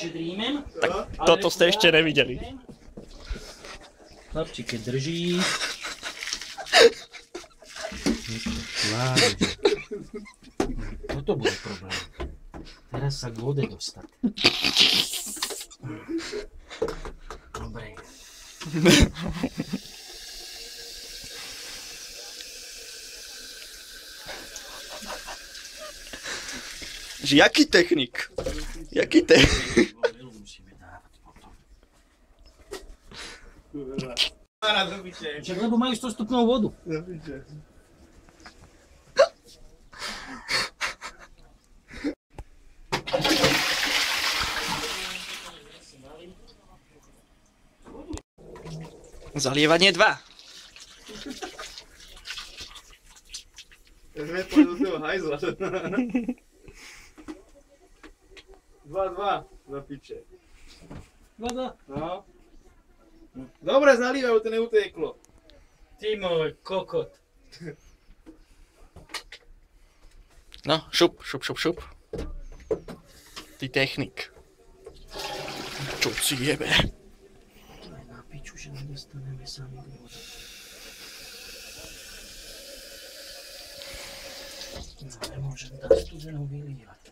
že drímem. Tak toto ste ešte nevideli. Chlapčík, keď drží. Toto bude problém. Teraz sa k vode dostať. Dobre. Že jaký technik? Jaký technik? Musíme dávať potom. Dobiče. Však lebo majú 100 stupňov vodu. Dobiče. Zalievanie 2. Sme poď do toho hajzla. 2-2, za piče. Voda. No. Dobre, zalívaj, bo to neuteklo. Ty môj kokot. No, šup. Ty technik. Čo si jebe? Na piču, že nedostaneme sami do vody. No, nemôžem dať studenú vylívať.